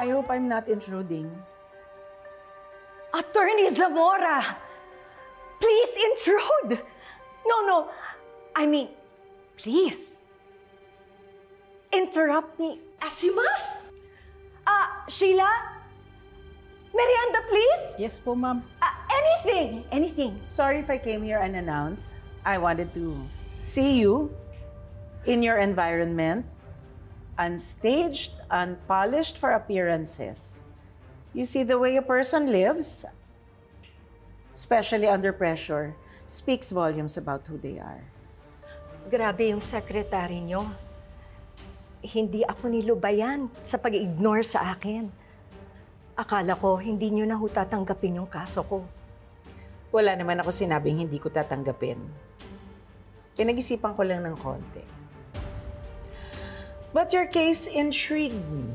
I hope I'm not intruding. Attorney Zamora! Please intrude! No. I mean, please. Interrupt me as you must. Sheila? Merienda, please? Yes po, ma'am. Anything. Sorry if I came here unannounced. I wanted to see you in your environment, unstaged, unpolished for appearances. You see, the way a person lives, especially under pressure, speaks volumes about who they are. Grabe yung sekretary nyo. Hindi ako nilubayan sa pag-ignore sa akin. Akala ko hindi nyo na ho tatanggapin yung kaso ko. Wala naman ako sinabing hindi ko tatanggapin. Pinag-isipan ko lang ng konti. But your case intrigued me.